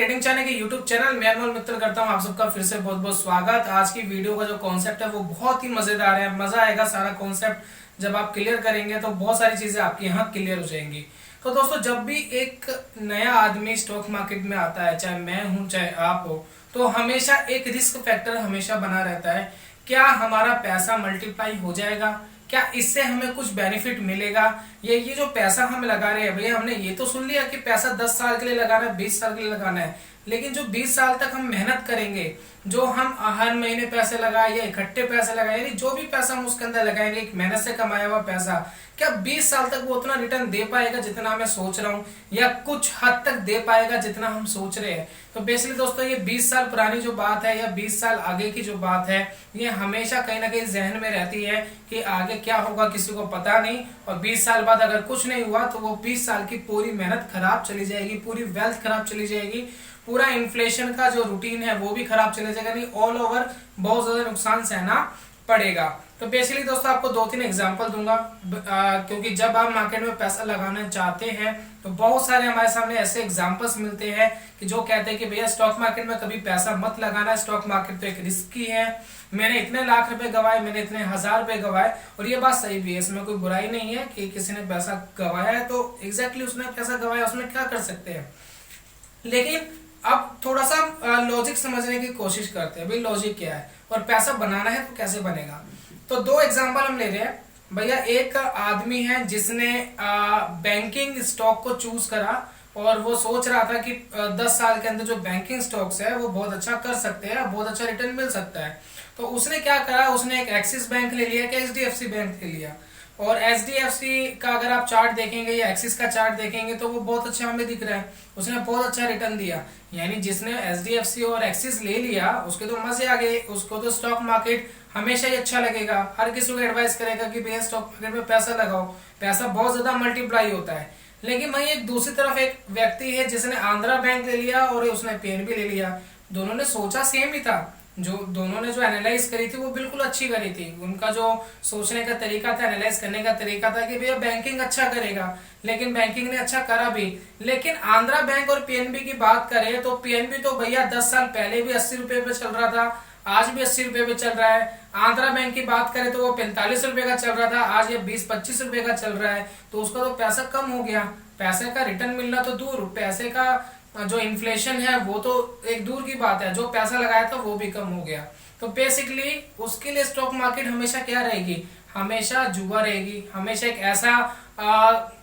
Trading channel के YouTube channel मैं अनमोल मित्तल करता हूं आप सबका फिर से बहुत बहुत स्वागत। आज की वीडियो का जो कॉन्सेप्ट है वो बहुत ही मजेदार है। मजा आएगा सारा कॉन्सेप्ट जब आप क्लियर करेंगे तो बहुत सारी चीजें आपकी यहाँ क्लियर हो जाएंगी। तो दोस्तों, जब भी एक नया आदमी स्टॉक मार्केट में आता है, चाहे मैं हूं चाहे आप हो, तो हमेशा एक रिस्क फैक्टर हमेशा बना रहता है। क्या हमारा पैसा मल्टीप्लाई हो जाएगा? क्या इससे हमें कुछ बेनिफिट मिलेगा? ये जो पैसा हम लगा रहे हैं, भैया हमने ये तो सुन लिया कि पैसा 10 साल के लिए लगाना है, 20 साल के लिए लगाना है, लेकिन जो 20 साल तक हम मेहनत करेंगे, जो हम हर महीने पैसे लगाए या इकट्ठे पैसे लगाए, यानी जो भी पैसा हम उसके अंदर लगाएंगे, एक मेहनत से कमाया हुआ पैसा, क्या 20 साल तक वो उतना रिटर्न दे पाएगा जितना मैं सोच रहा हूँ, या कुछ हद तक दे पाएगा जितना हम सोच रहे हैं? तो बेसिकली दोस्तों, ये 20 साल पुरानी जो बात है या 20 साल आगे की जो बात है, ये हमेशा कहीं ना कहीं जहन में रहती है कि आगे क्या होगा किसी को पता नहीं, और 20 साल बाद अगर कुछ नहीं हुआ तो वो 20 साल की पूरी मेहनत खराब चली जाएगी, पूरी वेल्थ खराब चली जाएगी, पूरा इन्फ्लेशन का जो रूटीन है वो भी खराब चले जाएगा, नहीं ऑल ओवर बहुत ज्यादा नुकसान सहना पड़ेगा। तो बेसिकली दोस्तों, आपको 2-3 एग्जांपल दूंगा, क्योंकि जब आप मार्केट में पैसा लगाना चाहते हैं तो बहुत सारे हमारे सामने ऐसे एग्जांपल्स मिलते हैं कि जो कहते हैं कि भैया स्टॉक मार्केट में कभी पैसा मत लगाना, स्टॉक मार्केट तो एक रिस्की है, मैंने इतने लाख रुपए गवाए, मैंने इतने हजार रुपए गवाए। और ये बात सही भी है, इसमें कोई बुराई नहीं है कि किसी ने पैसा गवाया है तो एग्जैक्टली उसने पैसा गवाया, उसमें क्या कर सकते हैं। लेकिन अब थोड़ा सा लॉजिक समझने की कोशिश करते हैं, भाई लॉजिक क्या है और पैसा बनाना है तो कैसे बनेगा। तो 2 एग्जांपल हम ले रहे हैं। भैया एक आदमी है जिसने बैंकिंग स्टॉक को चूज करा और वो सोच रहा था कि 10 साल के अंदर जो बैंकिंग स्टॉक्स है वो बहुत अच्छा कर सकते हैं, बहुत अच्छा रिटर्न मिल सकता है। तो उसने क्या करा, उसने एक एक्सिस बैंक ले लिया कि एचडीएफसी बैंक ले लिया, और एचडीएफसी का अगर आप चार्ट देखेंगे या एक्सिस का चार्ट देखेंगे तो वो बहुत अच्छा हमें दिख रहा है, उसने बहुत अच्छा रिटर्न दिया। यानी जिसने एचडीएफसी और एक्सिस ले लिया उसके तो मजे आ गए, उसको तो स्टॉक मार्केट हमेशा ही अच्छा लगेगा, हर किसी को एडवाइस करेगा कि भैया स्टॉक मार्केट में पैसा लगाओ, पैसा बहुत ज्यादा मल्टीप्लाई होता है। लेकिन वही एक दूसरी तरफ एक व्यक्ति है जिसने आंध्रा बैंक ले लिया और उसने पीएनबी ले लिया। दोनों ने सोचा सेम ही था, जो दोनों ने जो एनालाइज करी थी वो बिल्कुल अच्छी करी थी। उनका जो सोचने का तरीका था, एनालाइज करने का तरीका था कि भैया बैंकिंग अच्छा करेगा, लेकिन बैंकिंग ने अच्छा करा भी। लेकिन आंध्रा बैंक और पीएनबी की बात करें तो पीएनबी तो भैया 10 साल पहले भी 80 रुपए पे चल रहा था, आज भी 80 रुपए पे चल रहा है। आंध्रा बैंक की बात करें तो वो 45 रुपए का चल रहा था, आज ये 20-25 रुपए का चल रहा है। तो उसका तो पैसा कम हो गया, पैसे का रिटर्न मिलना तो दूर, पैसे का जो इन्फ्लेशन है वो तो एक दूर की बात है, जो पैसा लगाया था वो भी कम हो गया। तो बेसिकली उसके लिए स्टॉक मार्केट हमेशा क्या रहेगी, हमेशा जुआ रहेगी, हमेशा एक ऐसा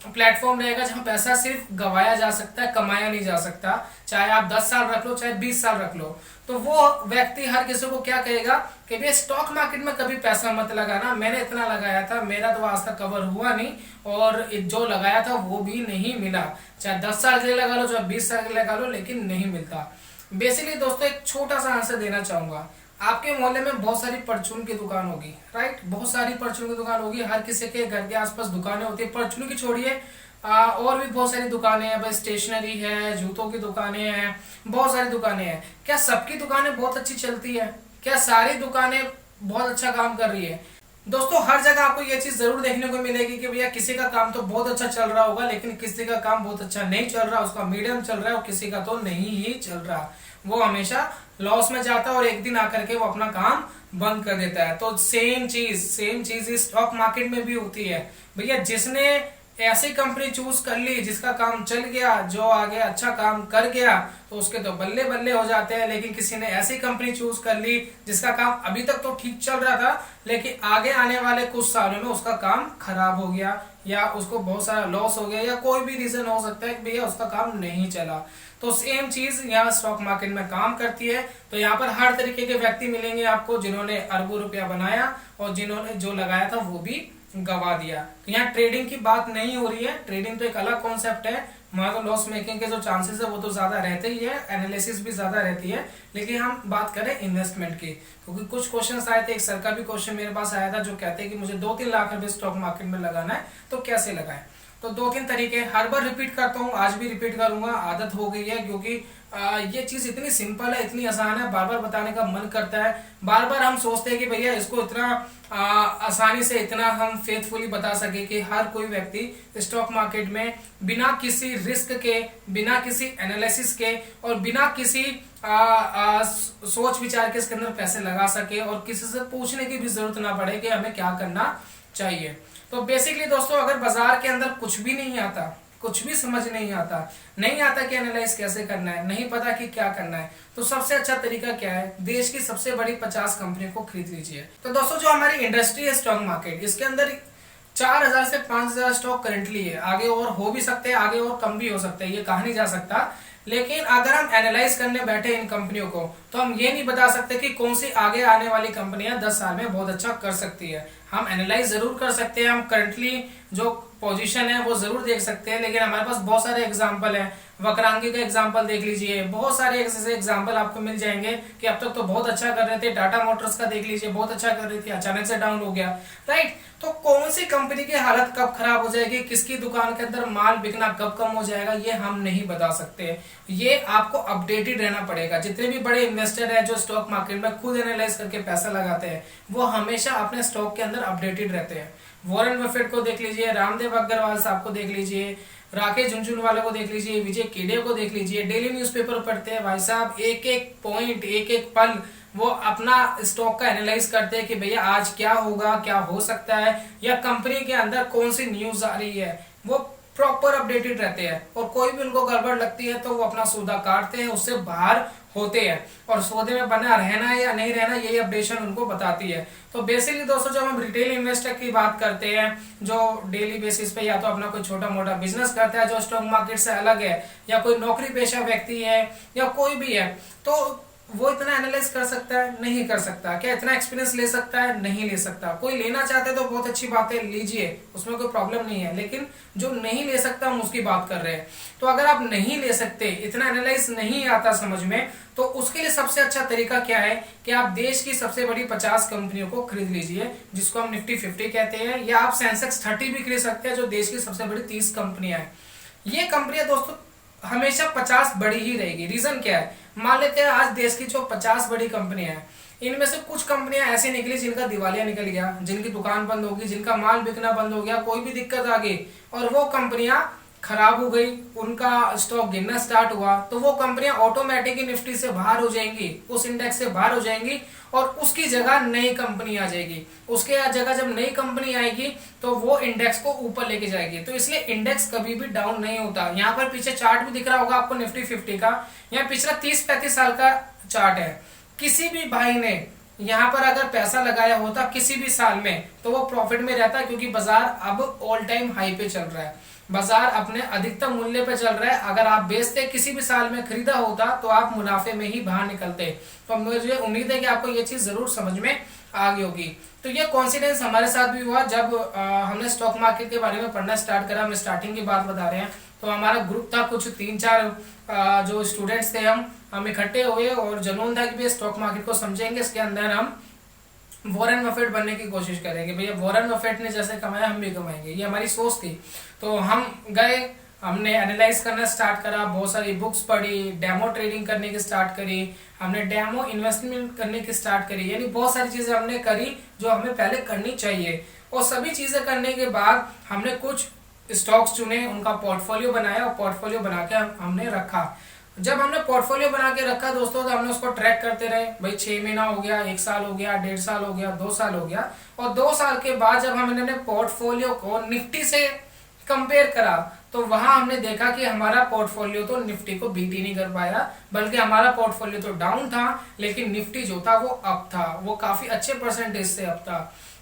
प्लेटफॉर्म रहेगा जहां पैसा सिर्फ गवाया जा सकता है, कमाया नहीं जा सकता। चाहे आप 10 साल रख लो, चाहे 20 साल रख लो, तो वो व्यक्ति हर किसी को क्या कहेगा कि भैया स्टॉक मार्केट में कभी पैसा मत लगाना, मैंने इतना लगाया था, मेरा तो आज तक कवर हुआ नहीं, और जो लगाया था वो भी नहीं मिला। चाहे 10 साल के लिए लगा लो, चाहे 20 साल के लिए लगा लो, लेकिन नहीं मिलता। बेसिकली दोस्तों, एक छोटा सा आंसर देना चाहूंगा। आपके मोहल्ले में बहुत सारी परचून की दुकान होगी, राइट, बहुत सारी परचून की दुकान होगी, हर किसी के घर के आसपास दुकानें होती है। परचून की छोड़िए, और भी बहुत सारी दुकानें हैं, भाई स्टेशनरी है, जूतों की दुकानें हैं, बहुत सारी दुकानें हैं। क्या सबकी दुकानें बहुत अच्छी चलती है? क्या सारी दुकानें बहुत अच्छा काम कर रही है? दोस्तों, हर जगह आपको ये चीज जरूर देखने को मिलेगी कि भैया किसी का काम तो बहुत अच्छा चल रहा होगा, लेकिन किसी का काम बहुत अच्छा नहीं चल रहा, उसका मीडियम चल रहा है, और किसी का तो नहीं ही चल रहा, वो हमेशा लॉस में जाता है और एक दिन आकर के वो अपना काम बंद कर देता है। तो सेम चीज स्टॉक मार्केट में भी होती है। भैया जिसने ऐसी कंपनी चूज कर ली जिसका काम चल गया, जो आगे अच्छा काम कर गया, तो उसके तो बल्ले बल्ले हो जाते हैं। लेकिन किसी ने ऐसी कंपनी चूज कर ली जिसका काम अभी तक तो ठीक चल रहा था, लेकिन आगे आने वाले कुछ सालों में उसका काम खराब हो गया, या उसको बहुत सारा लॉस हो गया, या कोई भी रीजन हो सकता है कि भैया उसका काम नहीं चला। तो सेम चीज यहाँ स्टॉक मार्केट में काम करती है। तो यहाँ पर हर तरीके के व्यक्ति मिलेंगे आपको, जिन्होंने अरबों रुपया बनाया और जिन्होंने जो लगाया था वो भी गवा दिया। तो यहाँ ट्रेडिंग की बात नहीं हो रही है, ट्रेडिंग तो एक अलग कॉन्सेप्ट है, वहां तो लॉस मेकिंग के जो चांसेस है वो तो ज्यादा रहते ही है, एनालिसिस भी ज्यादा रहती है। लेकिन हम बात करें इन्वेस्टमेंट की, क्योंकि कुछ क्वेश्चंस आए थे, एक सर का भी क्वेश्चन मेरे पास आया था जो कहते हैं कि मुझे 2-3 लाख रुपए स्टॉक मार्केट में लगाना है, तो कैसे लगाए। तो 2-3 तरीके हर बार रिपीट करता हूँ, आज भी रिपीट करूंगा, आदत हो गई है, क्योंकि ये चीज इतनी सिंपल है, इतनी आसान है, बार बार बताने का मन करता है। बार बार हम सोचते हैं कि भैया इसको इतना आसानी से, इतना हम फेथफुली बता सके कि हर कोई व्यक्ति स्टॉक मार्केट में बिना किसी रिस्क के, बिना किसी एनालिसिस के और बिना किसी सोच विचार के इसके अंदर पैसे लगा सके और किसी से पूछने की भी जरूरत ना पड़े कि हमें क्या करना चाहिए। तो बेसिकली दोस्तों, अगर बाजार के अंदर कुछ भी नहीं आता, कुछ भी समझ नहीं आता, नहीं आता कि एनालाइज कैसे करना है, नहीं पता कि क्या करना है, तो सबसे अच्छा तरीका क्या है? देश की सबसे बड़ी 50 कंपनियों को खरीद लीजिए। तो दोस्तों, जो हमारी इंडस्ट्री है स्टॉक मार्केट, इसके अंदर 4000 से 5000 स्टॉक करंटली है। आगे और हो भी सकते हैं, आगे और कम भी हो सकते हैं, ये कहा नहीं जा सकता। लेकिन अगर हम एनालाइज करने बैठे इन कंपनियों को, तो हम ये नहीं बता सकते कि कौन सी आगे आने वाली कंपनियां 10 साल में बहुत अच्छा कर सकती है। हम एनालाइज जरूर कर सकते हैं, हम करंटली जो पोजीशन है वो जरूर देख सकते हैं, लेकिन हमारे पास बहुत सारे एग्जाम्पल हैं। वक्रांगी का एग्जाम्पल देख लीजिए, बहुत सारे ऐसे एग्जाम्पल आपको मिल जाएंगे कि अब तक तो बहुत अच्छा कर रहे थे। टाटा मोटर्स का देख लीजिए, बहुत अच्छा कर रही थी, अचानक से डाउन हो गया, राइट। तो कौन सी कंपनी की हालत कब खराब हो जाएगी, किसकी दुकान के अंदर माल बिकना कब कम हो जाएगा, ये हम नहीं बता सकते। ये आपको अपडेटेड रहना पड़ेगा। जितने भी बड़े इन्वेस्टर है जो स्टॉक मार्केट में खुद एनालाइज करके पैसा लगाते हैं, वो हमेशा अपने स्टॉक के अंदर अपडेटेड रहते हैं। वॉरेन बफेट को देख लीजिए, रामदेव अग्रवाल साहब को देख लीजिए, राकेश झुनझुनवाला को देख लीजिए, विजय केडिया को देख लीजिए, डेली न्यूज़पेपर पढ़ते हैं भाई साहब, एक एक पॉइंट, एक एक पल वो अपना स्टॉक का एनालाइज करते हैं कि भैया आज क्या होगा, क्या हो सकता है, या कंपनी के अंदर कौन सी न्यूज आ रही है, वो प्रॉपर अपडेटेड रहते हैं। और कोई भी उनको गड़बड़ लगती है तो वो अपना सौदा काटते हैं, उससे बाहर होते हैं, और सौदे में बना रहना है या नहीं रहना, यही अपडेशन उनको बताती है। तो बेसिकली दोस्तों, जब हम रिटेल इन्वेस्टर की बात करते हैं, जो डेली बेसिस पे या तो अपना कोई छोटा मोटा बिजनेस करता है जो स्टॉक मार्केट से अलग है, या कोई नौकरी पेशा व्यक्ति है, या कोई भी है, तो वो इतना एनालाइज कर सकता है? नहीं कर सकता। क्या इतना एक्सपीरियंस ले सकता है? नहीं ले सकता। कोई लेना चाहते तो बहुत अच्छी बात है, लीजिए, उसमें कोई प्रॉब्लम नहीं है, लेकिन जो नहीं ले सकता हम उसकी बात कर रहे हैं। तो अगर आप नहीं ले सकते, इतना एनालाइज नहीं आता समझ में, तो उसके लिए सबसे अच्छा तरीका क्या है कि आप देश की सबसे बड़ी 50 कंपनियों को खरीद लीजिए, जिसको हम निफ्टी 50 कहते हैं, या आप सेंसेक्स 30 भी खरीद सकते हैं, जो देश की सबसे बड़ी 30 कंपनियां हैं। ये कंपनियां दोस्तों हमेशा 50 बड़ी ही रहेगी। रीजन क्या है? मान लेते हैं आज देश की जो 50 बड़ी कंपनियां हैं, इनमें से कुछ कंपनियां ऐसी निकली जिनका दिवालिया निकल गया, जिनकी दुकान बंद होगी, जिनका माल बिकना बंद हो गया, कोई भी दिक्कत आ गई और वो कंपनियां खराब हो गई, उनका स्टॉक गिरना स्टार्ट हुआ, तो वो कंपनियां ऑटोमेटिक निफ्टी से बाहर हो जाएंगी, उस इंडेक्स से बाहर हो जाएंगी, और उसकी जगह नई कंपनी आ जाएगी। उसके जगह जब नई कंपनी आएगी तो वो इंडेक्स को ऊपर लेके जाएगी। तो इसलिए इंडेक्स कभी भी डाउन नहीं होता। यहाँ पर पीछे चार्ट भी दिख रहा होगा आपको निफ्टी 50 का, यहाँ पिछला 30-35 साल का चार्ट है। किसी भी भाई ने यहाँ पर अगर पैसा लगाया होता किसी भी साल में, तो वो प्रॉफिट में रहता, क्योंकि बाजार अब ऑल टाइम हाई पे चल रहा है, बाजार अपने अधिकतम मूल्य पे चल रहा है। अगर आप बेचते किसी भी साल में खरीदा होता तो आप मुनाफे में ही बाहर निकलते। तो मुझे उम्मीद है कि आपको ये चीज जरूर समझ में आ गई होगी। तो ये कॉन्सिडेंस हमारे साथ भी हुआ जब हमने स्टॉक मार्केट के बारे में पढ़ना स्टार्ट करा। हम स्टार्टिंग की बात बता रहे हैं। तो हमारा ग्रुप था, कुछ 3-4 जो स्टूडेंट्स थे, हम इकट्ठे हुए और जुनून था कि भाई स्टॉक मार्केट को समझेंगे, इसके अंदर हम वॉरेन बफेट बनने की कोशिश करेंगे। भैया वॉरेन बफेट ने जैसे कमाया हम भी कमाएंगे, ये हमारी सोच थी। तो हम गए, हमने एनालाइज करना स्टार्ट करा, बहुत सारी बुक्स पढ़ी, डेमो ट्रेडिंग करने की स्टार्ट करी, हमने डेमो इन्वेस्टमेंट करने की स्टार्ट करी, यानी बहुत सारी चीजें हमने करी जो हमें पहले करनी चाहिए। और सभी चीजें करने के बाद हमने कुछ स्टॉक्स चुने, उनका पोर्टफोलियो बनाया और पोर्टफोलियो बना के हमने रखा। जब हमने पोर्टफोलियो बना के रखा दोस्तों, तो हमने उसको ट्रैक करते रहे। भाई 6 महीना हो गया, 1 साल हो गया, 1.5 साल हो गया, 2 साल हो गया, और 2 साल के बाद जब हमने पोर्टफोलियो को निफ्टी से कंपेयर करा, तो वहां हमने देखा कि हमारा पोर्टफोलियो तो निफ्टी को बीट ही नहीं कर पाया, बल्कि हमारा पोर्टफोलियो तो डाउन था, लेकिन निफ्टी जो था वो अप था, वो काफी अच्छे परसेंटेज से अप था।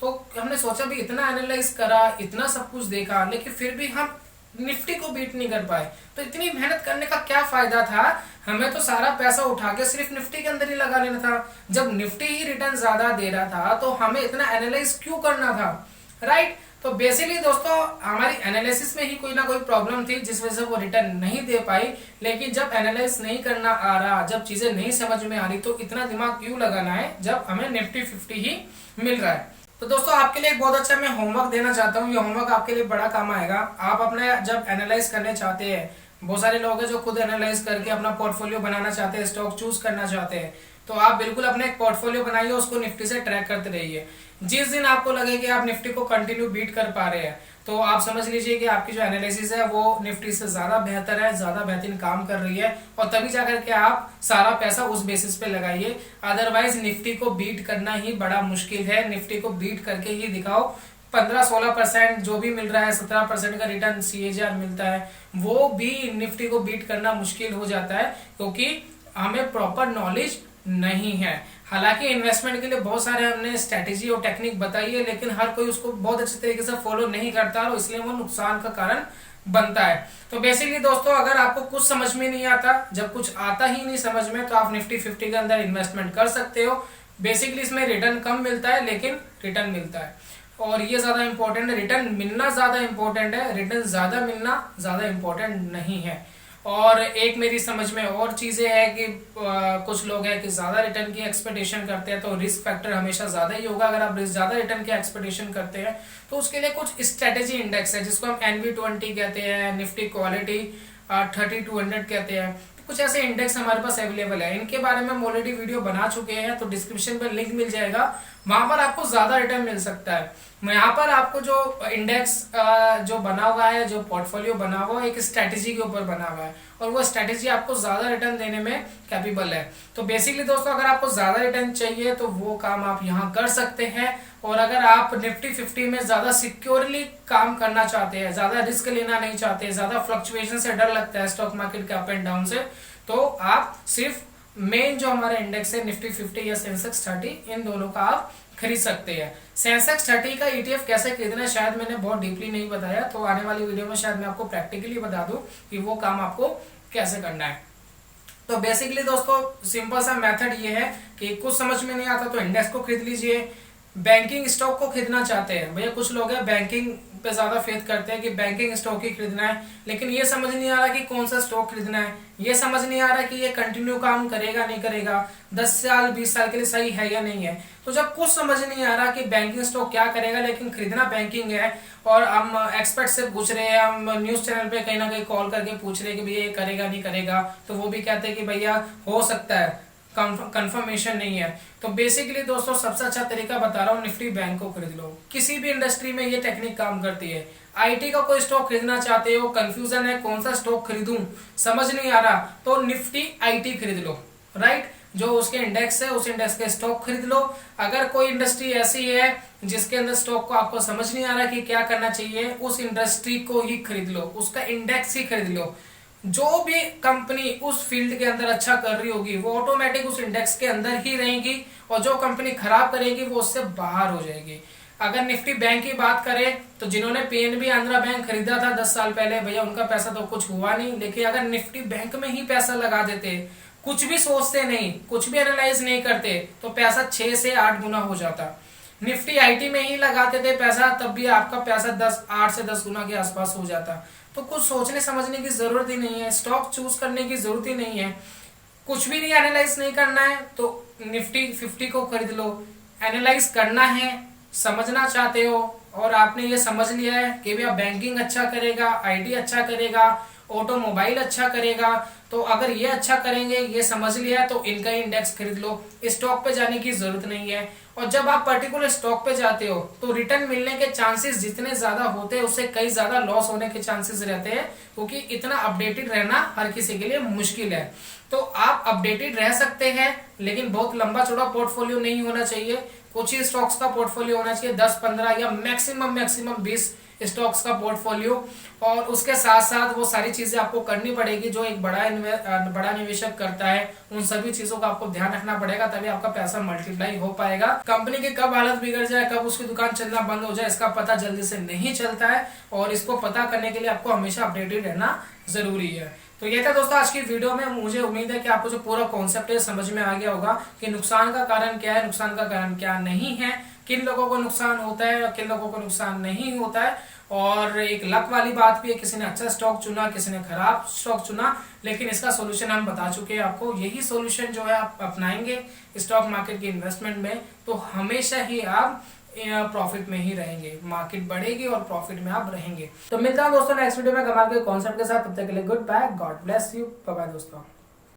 तो हमने सोचा भी इतना एनालाइज करा, इतना सब कुछ देखा, लेकिन फिर भी हम निफ्टी को बीट नहीं कर पाए। तो इतनी मेहनत करने का क्या फायदा था? हमें तो सारा पैसा उठा के सिर्फ निफ्टी के अंदर ही लगा लेना था। जब निफ्टी ही रिटर्न ज्यादा दे रहा था तो हमें इतना एनालाइज क्यों करना था, राइट? तो बेसिकली दोस्तों, हमारी एनालिसिस में ही कोई ना कोई प्रॉब्लम थी जिस वजह से वो रिटर्न नहीं दे पाई। लेकिन जब एनालाइज नहीं करना आ रहा, जब चीजें नहीं समझ में आ रही, तो इतना दिमाग क्यों लगाना है जब हमें निफ्टी 50 ही मिल रहा है। तो दोस्तों, आपके लिए एक बहुत अच्छा मैं होमवर्क देना चाहता हूँ। ये होमवर्क आपके लिए बड़ा काम आएगा। आप अपने जब एनालाइज करने चाहते हैं, बहुत सारे लोग हैं जो खुद एनालाइज करके अपना पोर्टफोलियो बनाना चाहते हैं, स्टॉक चूज करना चाहते हैं। तो आप बिल्कुल अपने एक पोर्टफोलियो बनाइए, उसको निफ्टी से ट्रैक करते रहिए। जिस दिन आपको लगे कि आप निफ्टी को कंटिन्यू बीट कर पा रहे हैं, तो आप समझ लीजिए कि आपकी जो एनालिसिस है वो निफ्टी से ज्यादा बेहतर है, ज्यादा बेहतरीन काम कर रही है, और तभी जाकर के आप सारा पैसा उस बेसिस पे लगाइए। अदरवाइज निफ्टी को बीट करना ही बड़ा मुश्किल है। निफ्टी को बीट करके ही दिखाओ। 15-16% जो भी मिल रहा है, 17% का रिटर्न CAGR मिलता है, वो भी निफ्टी को बीट करना मुश्किल हो जाता है, क्योंकि हमें प्रॉपर नॉलेज नहीं है। हालांकि इन्वेस्टमेंट के लिए बहुत सारे हमने स्ट्रेटेजी और टेक्निक बताई है, लेकिन हर कोई उसको बहुत अच्छे तरीके से फॉलो नहीं करता, और इसलिए वो नुकसान का कारण बनता है। तो बेसिकली दोस्तों, अगर आपको कुछ समझ में नहीं आता, जब कुछ आता ही नहीं समझ में, तो आप निफ्टी 50 के अंदर इन्वेस्टमेंट कर सकते हो। बेसिकली इसमें रिटर्न कम मिलता है, लेकिन रिटर्न मिलता है, और ये ज्यादा इंपॉर्टेंट है। रिटर्न मिलना ज्यादा इंपॉर्टेंट है, रिटर्न ज्यादा मिलना ज्यादा इंपॉर्टेंट नहीं है। और एक मेरी समझ में और चीजें है कि कुछ लोग हैं कि ज्यादा रिटर्न की एक्सपेक्टेशन करते हैं, तो रिस्क फैक्टर हमेशा ज्यादा ही होगा। अगर आप ज्यादा रिटर्न की एक्सपेक्टेशन करते हैं, तो उसके लिए कुछ स्ट्रेटेजी इंडेक्स है, जिसको हम NV20 कहते हैं, निफ्टी क्वालिटी 3200 कहते हैं। कुछ ऐसे इंडेक्स हमारे पास अवेलेबल है, इनके बारे में हम ऑलरेडी वीडियो बना चुके हैं, तो डिस्क्रिप्शन पर लिंक मिल जाएगा, वहां पर आपको ज्यादा रिटर्न मिल सकता है। यहाँ पर आपको जो इंडेक्स जो बना हुआ है, जो पोर्टफोलियो बना हुआ है, एक स्ट्रेटेजी के ऊपर बना हुआ है, और वो स्ट्रेटेजी आपको ज्यादा रिटर्न देने में कैपेबल है। तो बेसिकली दोस्तों, अगर आपको ज्यादा रिटर्न चाहिए तो वो काम आप यहाँ कर सकते हैं। और अगर आप निफ्टी 50 में ज्यादा सिक्योरली काम करना चाहते हैं, ज्यादा रिस्क लेना नहीं चाहते, ज्यादा फ्लक्चुएशन से डर लगता है स्टॉक मार्केट के अप एंड डाउन से, तो आप सिर्फ मेन जो हमारा इंडेक्स है निफ्टी 50 या सेंसेक्स 30, इन दोनों का आप खरीद सकते हैं। सेंसेक्स 30 का ETF कैसे खरीदना है शायद मैंने बहुत डीपली नहीं बताया, तो आने वाली वीडियो में शायद मैं आपको प्रैक्टिकली बता दूं कि वो काम आपको कैसे करना है। तो बेसिकली दोस्तों, सिंपल सा मेथड ये है कि कुछ समझ में नहीं आता तो इंडेक्स को खरीद लीजिए। बैंकिंग स्टॉक को खरीदना चाहते हैं, भैया कुछ लोग हैं बैंकिंग पे ज्यादा फेथ करते हैं कि बैंकिंग स्टॉक ही खरीदना है, लेकिन ये समझ नहीं आ रहा कि कौन सा स्टॉक खरीदना है, ये समझ नहीं आ रहा कि ये कंटिन्यू काम करेगा नहीं करेगा, 10 साल 20 साल के लिए सही है या नहीं है। तो जब कुछ समझ नहीं आ रहा कि बैंकिंग स्टॉक क्या करेगा, लेकिन खरीदना बैंकिंग है, और हम एक्सपर्ट से पूछ रहे हैं, हम न्यूज चैनल पे कहीं ना कहीं कॉल करके पूछ रहे हैं कि भैया ये करेगा नहीं करेगा, तो वो भी कहते हैं कि भैया हो सकता है, कंफर्मेशन नहीं है। तो बेसिकली दोस्तों, सबसे अच्छा तरीका बता रहा हूँ, निफ्टी बैंक को खरीद लो। किसी भी इंडस्ट्री में ये टेक्निक काम करती है। IT का कोई स्टॉक खरीदना चाहते हो, कंफ्यूजन है कौन सा स्टॉक खरीदूं, समझ नहीं आ रहा, तो निफ्टी IT खरीद लो, राइट। जो उसके इंडेक्स है, उस इंडेक्स के स्टॉक खरीद लो। अगर कोई इंडस्ट्री ऐसी है जिसके अंदर स्टॉक को आपको समझ नहीं आ रहा कि क्या करना चाहिए, उस इंडस्ट्री को ही खरीद लो, उसका इंडेक्स ही खरीद लो। जो भी कंपनी उस फील्ड के अंदर अच्छा कर रही होगी, वो ऑटोमेटिक उस इंडेक्स के अंदर ही रहेगी, और जो कंपनी खराब करेगी वो उससे बाहर हो जाएगी। अगर निफ्टी बैंक की बात करें, तो जिन्होंने PNB आंध्रा बैंक खरीदा था 10 साल पहले, भैया उनका पैसा तो कुछ हुआ नहीं, लेकिन अगर निफ्टी बैंक में ही पैसा लगा देते, कुछ भी सोचते नहीं, कुछ भी एनालाइज नहीं करते, तो पैसा 6 से 8 गुना हो जाता। निफ्टी IT में ही लगाते थे पैसा, तब भी आपका पैसा 8 से 10 गुना के आसपास हो जाता। तो कुछ सोचने समझने की जरूरत ही नहीं है, स्टॉक चूज करने की जरूरत ही नहीं है, कुछ भी नहीं एनालाइज नहीं करना है, तो निफ्टी 50 को खरीद लो। एनालाइज करना है, समझना चाहते हो, और आपने ये समझ लिया है कि भैया बैंकिंग अच्छा करेगा, IT अच्छा करेगा, ऑटोमोबाइल अच्छा करेगा, तो अगर ये अच्छा करेंगे, ये समझ लिया है, तो इनका ही इंडेक्स खरीद लो, स्टॉक पे जाने की जरूरत नहीं है। और जब आप पर्टिकुलर स्टॉक पे जाते हो, तो रिटर्न मिलने के चांसेस जितने ज्यादा होते हैं, उससे कई ज्यादा लॉस होने के चांसेस रहते हैं, क्योंकि इतना अपडेटेड रहना हर किसी के लिए मुश्किल है। तो आप अपडेटेड रह सकते हैं, लेकिन बहुत लंबा चौड़ा पोर्टफोलियो नहीं होना चाहिए। कुछ ही स्टॉक्स का पोर्टफोलियो होना चाहिए, 10-15 या मैक्सिमम 20 स्टॉक्स का पोर्टफोलियो। और उसके साथ साथ वो सारी चीजें आपको करनी पड़ेगी जो एक बड़ा निवेशक करता है, उन सभी चीजों का आपको ध्यान रखना पड़ेगा, तभी आपका पैसा मल्टीप्लाई हो पाएगा। कंपनी की कब हालत बिगड़ जाए, कब उसकी दुकान चलना बंद हो जाए, इसका पता जल्दी से नहीं चलता है, और इसको पता करने के लिए आपको हमेशा अपडेटेड रहना जरूरी है। तो ये था दोस्तों आज की वीडियो में। मुझे उम्मीद है कि आपको जो पूरा कॉन्सेप्ट है समझ में आ गया होगा कि नुकसान का कारण क्या है, नुकसान का कारण क्या नहीं है, किन लोगों को नुकसान होता है और किन लोगों को नुकसान नहीं होता है। और एक लक वाली बात भी है, किसी ने अच्छा स्टॉक चुना, किसी ने खराब स्टॉक चुना, लेकिन इसका सोल्यूशन हम बता चुके हैं आपको। यही सोल्यूशन जो है आप अपनाएंगे स्टॉक मार्केट की इन्वेस्टमेंट में, तो हमेशा ही आप प्रॉफिट में ही रहेंगे, मार्केट बढ़ेगी और प्रॉफिट में आप रहेंगे। तो मिलता हूं दोस्तों नेक्स्ट वीडियो में कमाल के कॉन्सेप्ट के साथ, तब तक के लिए goodbye, god bless you, bye bye दोस्तों।